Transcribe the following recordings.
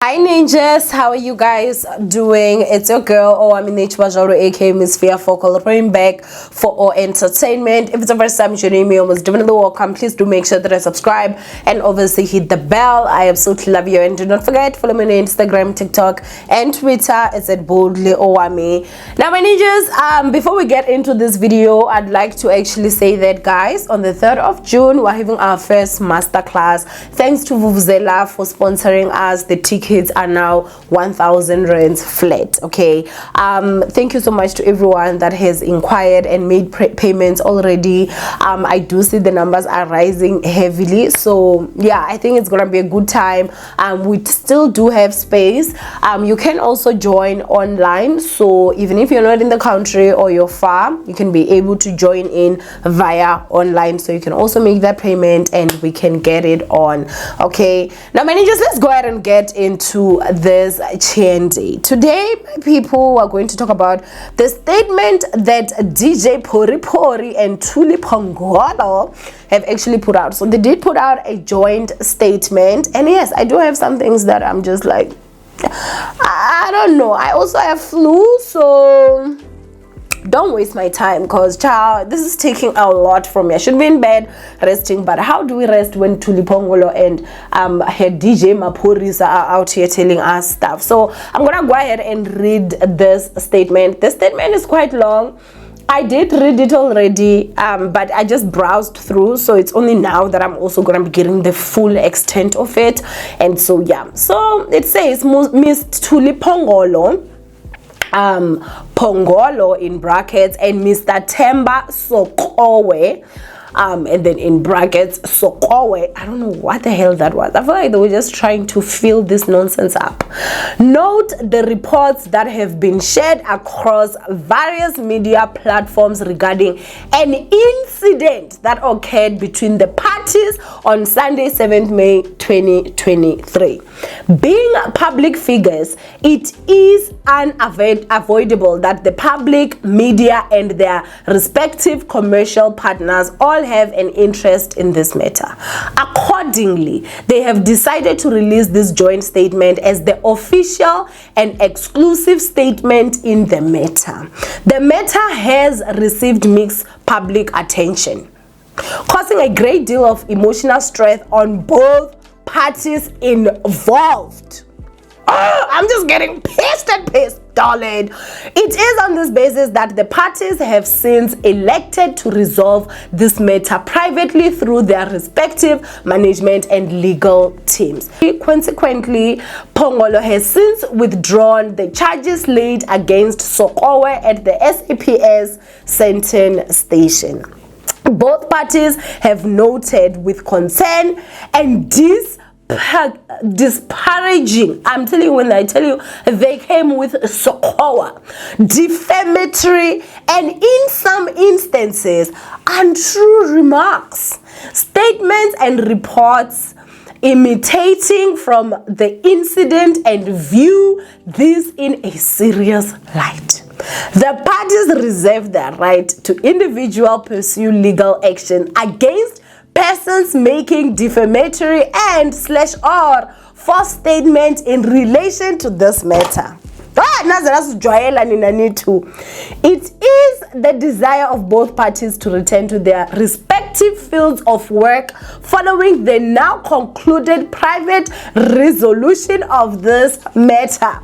Hi ninjas, how are you guys doing? It's your girl Owamie aka Miss Phongolo, bringing back for all entertainment. If it's the first time joining me, almost definitely welcome. Please do make sure that I subscribe and obviously hit the bell. I absolutely love you, and do not forget follow me on Instagram, TikTok, and Twitter. It's at boldly Owamie. Now my ninjas, before we get into this video, I'd like to actually say that guys, on the 3rd of June we're having our first masterclass. Thanks to Vuvuzela for sponsoring us. The tickets are now 1,000 rands flat. Okay, thank you so much to everyone that has inquired and made payments already. I do see the numbers are rising heavily, so yeah, I think it's gonna be a good time. We still do have space. You can also join online, so even if you're not in the country or you're far, you can be able to join in via online, so you can also make that payment and we can get it on. Okay, now managers, let's go ahead and get into this chandy. Today people are going to talk about the statement that DJ Pori and Thuli Phongolo have actually put out. So they did put out a joint statement, and yes, I do have some things that I'm just like, I don't know. I also have flu, so don't waste my time, because child, this is taking a lot from me. I should be in bed resting, but how do we rest when Thuli Phongolo and her DJ Maphorisa are out here telling us stuff? So I'm gonna go ahead and read this statement. The statement is quite long. I did read it already, but I just browsed through, so it's only now that I'm also gonna be getting the full extent of it. And so yeah, so it says Miss Thuli Phongolo, Phongolo in brackets, and Mr. Themba Sokowe, and then in brackets Sokowe. I don't know what the hell that was. I feel like they were just trying to fill this nonsense up. Note the reports that have been shared across various media platforms regarding an incident that occurred between the parties on Sunday, 7th May 2023. Being public figures, it is unavoidable that the public, media, and their respective commercial partners all have an interest in this matter. Accordingly, they have decided to release this joint statement as the official and exclusive statement in the matter. The matter has received mixed public attention, causing a great deal of emotional stress on both parties involved. I'm just getting pissed, darling. It is on this basis that the parties have since elected to resolve this matter privately through their respective management and legal teams. Consequently, Phongolo has since withdrawn the charges laid against Sokowe at the SAPS Sandton station. Both parties have noted with concern and disparaging, I'm telling you, when I tell you they came with Sokowa, defamatory, and in some instances untrue remarks, statements, and reports imitating from the incident, and view this in a serious light. The parties reserve their right to individually pursue legal action against persons making defamatory and /or false statements in relation to this matter. It is the desire of both parties to return to their respective fields of work following the now concluded private resolution of this matter.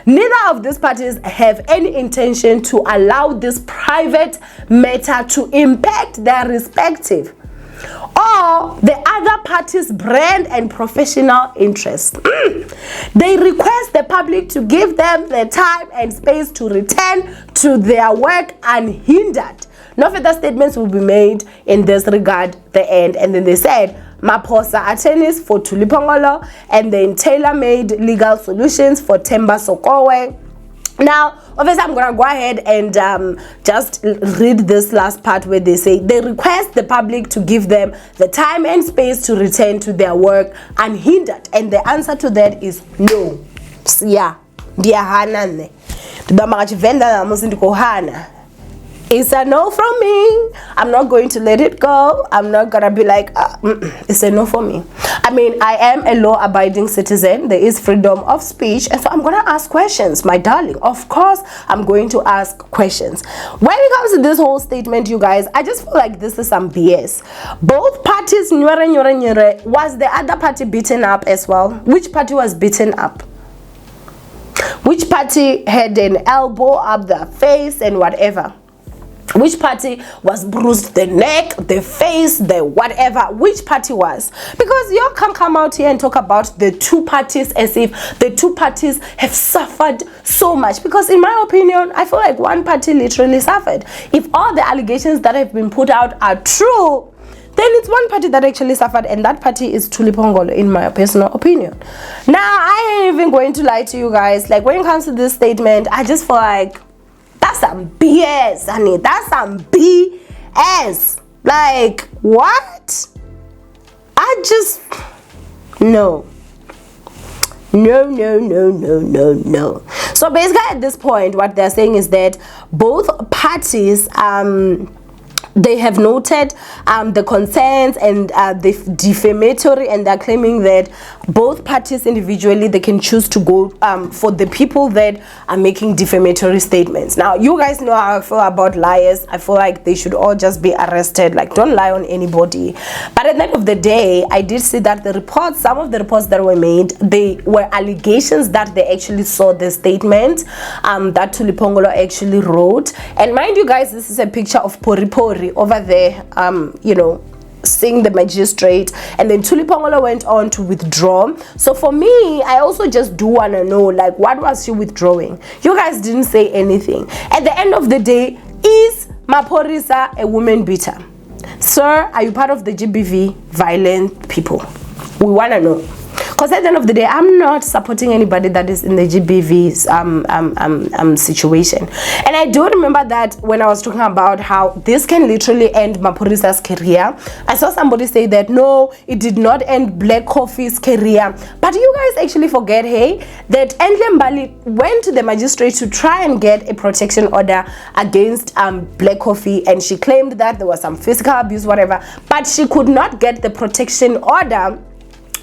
Neither of these parties have any intention to allow this private matter to impact their respective or the other party's brand and professional interests. They request the public to give them the time and space to return to their work unhindered. No further statements will be made in this regard. The end. And then they said, Maphorisa attorneys for Thuli Phongolo, and then tailor-made legal solutions for Themba Sokowe. Now, obviously, I'm gonna go ahead and just read this last part where they say they request the public to give them the time and space to return to their work unhindered, and the answer to that is no. Yeah, It's a no from me. I'm not going to let it go. I'm not gonna be like, it's a no for me. I mean, I am a law-abiding citizen. There is freedom of speech, and so I'm gonna ask questions, my darling. Of course, I'm going to ask questions. When it comes to this whole statement, you guys, I just feel like this is some BS. Both parties, was the other party beaten up as well? Which party was beaten up? Which party had an elbow up the face and whatever? Which party was bruised the neck, the face, the whatever? Which party was? Because you can't come out here and talk about the two parties as if the two parties have suffered so much. Because in my opinion, I feel like one party literally suffered. If all the allegations that have been put out are true, then it's one party that actually suffered, and that party is Thuli Phongolo, in my personal opinion. Now, I ain't even going to lie to you guys. Like, when it comes to this statement, I just feel like that's some BS, honey. That's some BS. Like, what? I just... No. No. So basically, at this point, what they're saying is that both parties... they have noted the concerns and the defamatory, and they're claiming that both parties individually, they can choose to go for the people that are making defamatory statements. Now, you guys know how I feel about liars. I feel like they should all just be arrested. Like, don't lie on anybody. But at the end of the day, I did see that the reports, some of the reports that were made, they were allegations that they actually saw the statement that Thuli Phongolo actually wrote. And mind you guys, this is a picture of Pori Pori over there, you know, seeing the magistrate, and then Thuli Phongolo went on to withdraw. So for me, I also just do want to know, like, what was she withdrawing? You guys didn't say anything. At the end of the day, is Maphorisa a woman beater? Sir, are you part of the GBV violent people? We want to know. Because at the end of the day, I'm not supporting anybody that is in the GBV's situation. And I do remember that when I was talking about how this can literally end Maphorisa's career, I saw somebody say that, no, it did not end Black Coffee's career. But you guys actually forget, hey, that Endle Mbali went to the magistrate to try and get a protection order against Black Coffee, and she claimed that there was some physical abuse, whatever, but she could not get the protection order.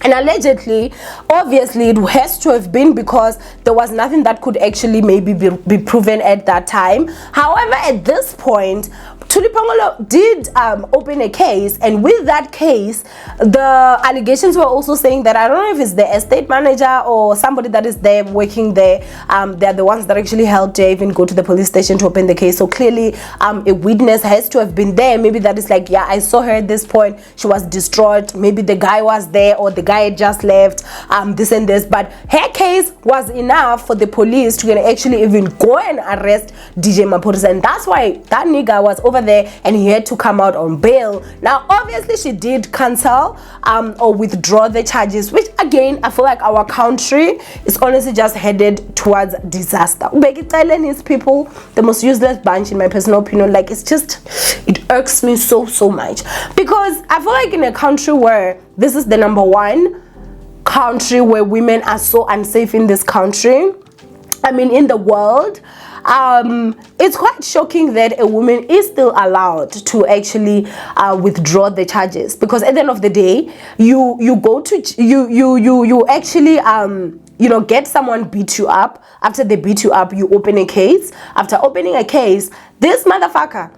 And allegedly, obviously, it has to have been because there was nothing that could actually maybe be proven at that time. However, at this point, Thuli Phongolo did open a case, and with that case, the allegations were also saying that, I don't know if it's the estate manager or somebody that is there working there, they're the ones that actually helped her even go to the police station to open the case. So clearly, a witness has to have been there. Maybe that is like, yeah, I saw her at this point, she was distraught, maybe the guy was there, or the guy had just left, this and this. But her case was enough for the police to actually even go and arrest DJ Maphorisa, and that's why that nigga was over there and he had to come out on bail. Now, obviously, she did cancel or withdraw the charges, which again, I feel like our country is honestly just headed towards disaster. Ubekicele his people, the most useless bunch in my personal opinion. Like, it's just, it irks me so much, because I feel like in a country where this is the #1 country where women are so unsafe in this country, I mean in the world, it's quite shocking that a woman is still allowed to actually withdraw the charges, because at the end of the day, you go to you actually you know, get someone beat you up. After they beat you up, you open a case. After opening a case, this motherfucker,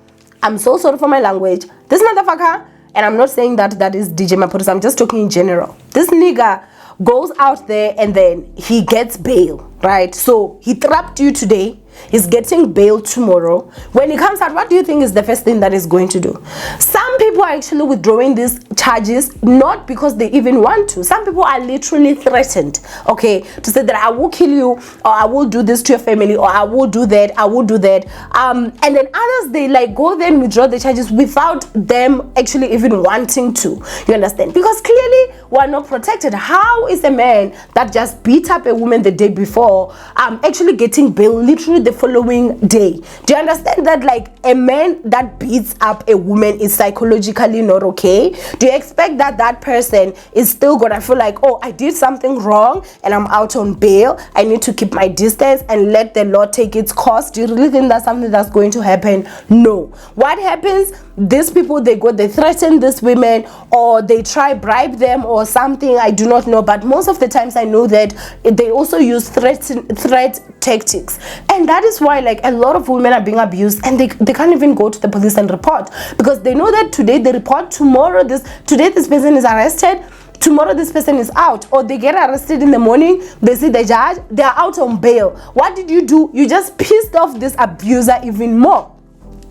I'm so sorry for my language, this motherfucker, and I'm not saying that that is DJ Maphorisa, I'm just talking in general, this nigga goes out there and then he gets bail, right? So he trapped you today, he's getting bail tomorrow. When he comes out, what do you think is the first thing that he's going to do? Some people are actually withdrawing these charges not because they even want to. Some people are literally threatened, okay, to say that I will kill you, or I will do this to your family, or I will do that, I will do that. And then others, they like go there and withdraw the charges without them actually even wanting to. You understand? Because clearly we're not protected. How is a man that just beat up a woman the day before actually getting bail literally the following day. Do you understand that, like, a man that beats up a woman is psychologically not okay? Do you expect that that person is still gonna feel like, oh, I did something wrong and I'm out on bail, I need to keep my distance and let the law take its course? Do you really think that's something that's going to happen? No. What happens? These people, they threaten these women, or they try bribe them or something. I do not know, but most of the times I know that they also use threat tactics, and that is why, like, a lot of women are being abused, and they can't even go to the police and report, because they know that today they report, today this person is arrested, tomorrow this person is out, or they get arrested in the morning, they see the judge, they are out on bail. What did you do? You just pissed off this abuser even more.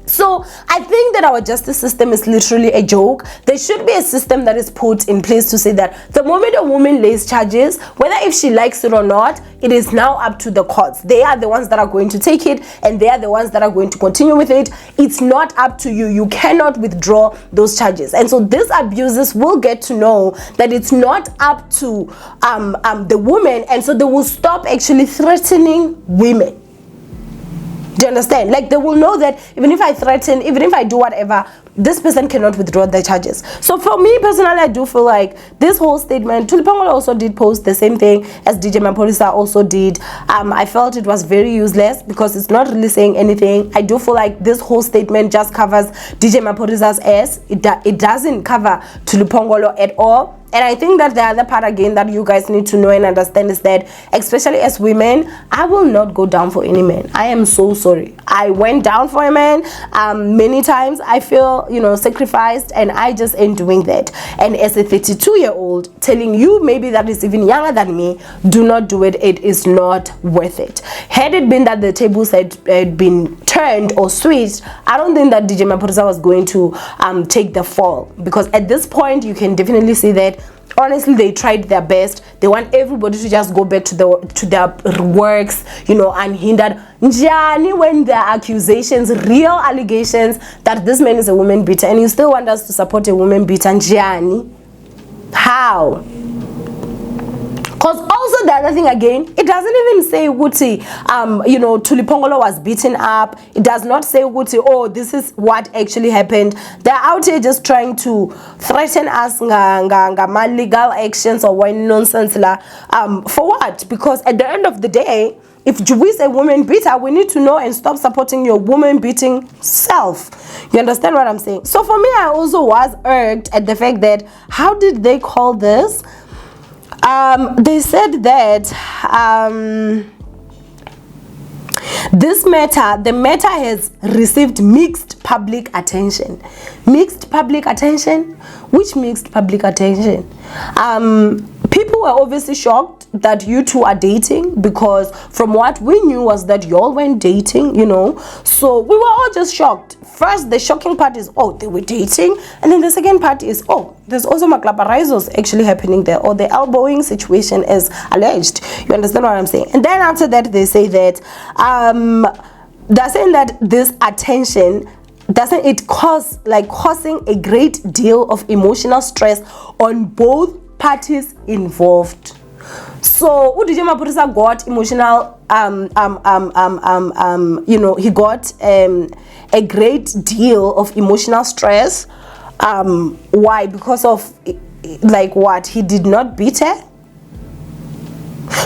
So I think that our justice system is literally a joke. There should be a system that is put in place to say that the moment a woman lays charges, whether if she likes it or not, it is now up to the courts. They are the ones that are going to take it, and they are the ones that are going to continue with it. It's not up to you. You cannot withdraw those charges. And so these abusers will get to know that it's not up to the woman, and so they will stop actually threatening women. Do you understand? Like, they will know that even if I threaten, even if I do whatever, this person cannot withdraw the charges. So for me personally, I do feel like this whole statement, Thuli also did post the same thing as DJ Maphorisa also did. I felt it was very useless because it's not really saying anything. I do feel like this whole statement just covers DJ Maphorisa's ass. It doesn't cover Thuli at all. And I think that the other part again that you guys need to know and understand is that, especially as women, I will not go down for any man. I am so sorry. I went down for a man many times. I feel, sacrificed, and I just ain't doing that. And as a 32-year-old telling you, maybe that is even younger than me, do not do it. It is not worth it. Had it been that the tables had been turned or switched, I don't think that DJ Maphorisa was going to take the fall, because at this point you can definitely see that honestly they tried their best. They want everybody to just go back to their works, unhindered. Njani, when there are accusations, real allegations that this man is a woman beater, and you still want us to support a woman beater? Njani? How? Because also the other thing again, it doesn't even say Wuti, Thuli was beaten up. It does not say Wuti, oh, this is what actually happened. They're out here just trying to threaten us ma legal actions or what nonsense la. For what? Because at the end of the day, if we is a woman beater, we need to know and stop supporting your woman beating self. You understand what I'm saying? So for me, I also was irked at the fact that, how did they call this? They said that the matter has received mixed public attention. Mixed public attention? Which mixed public attention? People were obviously shocked that you two are dating, because from what we knew was that y'all went dating, so we were all just shocked. First, the shocking part is, oh, they were dating, and then the second part is, oh, there's also maklaparizos actually happening there, or the elbowing situation is alleged. You understand what I'm saying? And then after that, they say that they're saying that this attention doesn't it causing a great deal of emotional stress on both parties involved. So DJ Maphorisa got emotional he got a great deal of emotional stress. Why? Because of what? He did not beat her?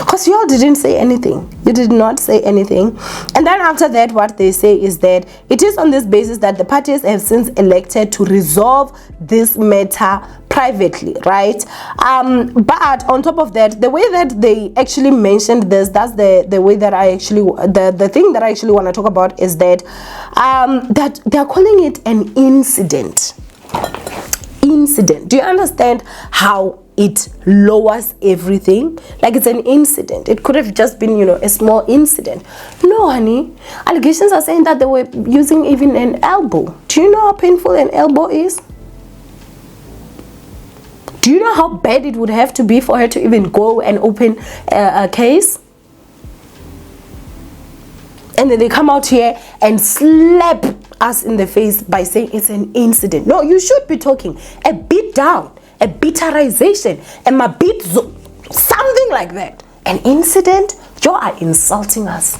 Because you all didn't say anything. You did not say anything. And then after that, what they say is that it is on this basis that the parties have since elected to resolve this matter privately, right? But on top of that, the way that they actually mentioned this, that's the way that I actually, the thing that I actually want to talk about is that that they're calling it an incident. Do you understand how it lowers everything? Like, it's an incident. It could have just been, a small incident. No, honey. Allegations are saying that they were using even an elbow. Do you know how painful an elbow is? Do you know how bad it would have to be for her to even go and open a case? And then they come out here and slap us in the face by saying it's an incident. No, you should be talking a beat down, a bitterization, and my beat something like that. An incident? You are insulting us.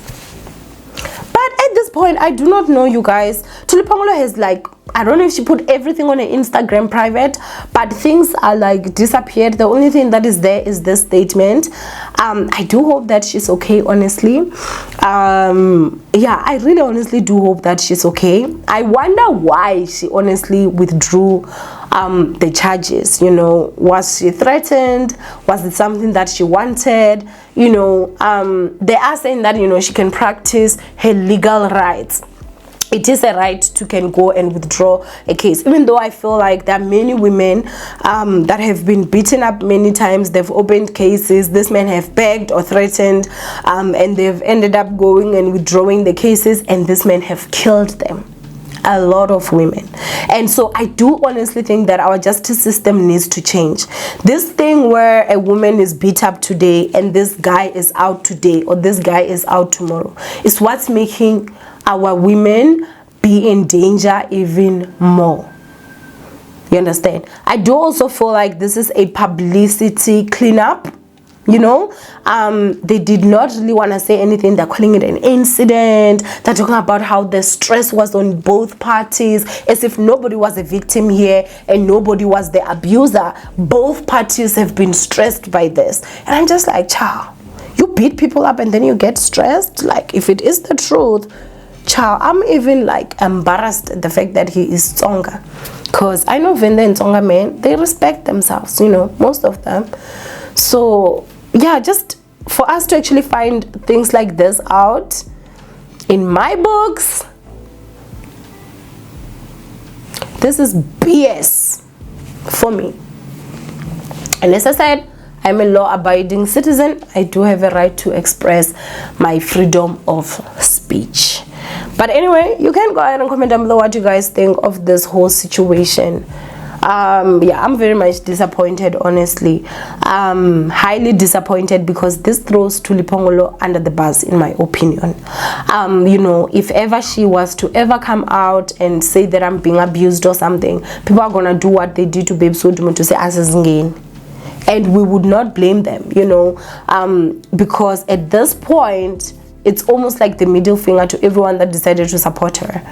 point, I do not know, you guys. Thuli Phongolo has like, I don't know if she put everything on her Instagram private, but things are like disappeared. The only thing that is there is this statement. I do hope that she's okay, honestly. Yeah, I really honestly do hope that she's okay. I wonder why she honestly withdrew the charges. You know, was she threatened? Was it something that she wanted? You know, they are saying that, you know, she can practice her legal rights. It is a right to can go and withdraw a case, even though I feel like there are many women that have been beaten up many times. They've opened cases, this men have begged or threatened, and they've ended up going and withdrawing the cases, and this men have killed them. A lot of women. And so I do honestly think that our justice system needs to change. This thing where a woman is beat up today and this guy is out today or this guy is out tomorrow is what's making our women be in danger even more. You understand? I do also feel like this is a publicity cleanup. You know, they did not really want to say anything. They're calling it an incident. They're talking about how the stress was on both parties, as if nobody was a victim here and nobody was the abuser. Both parties have been stressed by this. And I'm just like, child, you beat people up and then you get stressed? Like, if it is the truth, child, I'm even like embarrassed at the fact that he is Tsonga. Because I know Venda and Tsonga men, they respect themselves, you know, most of them. So yeah, just for us to actually find things like this out in my books, this is BS for me. And as I said, I'm a law-abiding citizen. I do have a right to express my freedom of speech. But anyway, you can go ahead and comment down below what you guys think of this whole situation. Yeah, I'm very much disappointed, honestly. Highly disappointed, because this throws Thuli Phongolo under the bus, in my opinion. You know, if ever she was to ever come out and say that I'm being abused or something, people are gonna do what they did to Babe Sodumo to say Asazingane. And we would not blame them, you know, because at this point, it's almost like the middle finger to everyone that decided to support her.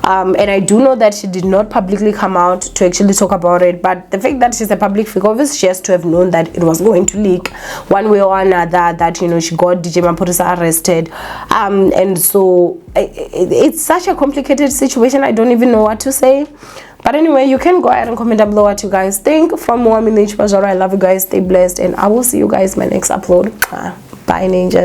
And I do know that she did not publicly come out to actually talk about it, but the fact that she's a public figure, obviously she has to have known that it was going to leak one way or another, that, you know, she got DJ Maphorisa arrested. And so it's such a complicated situation. I don't even know what to say. But anyway, you can go ahead and comment down below what you guys think. From Owamie, I love you guys. Stay blessed, and I will see you guys in my next upload. Bye, Ninja.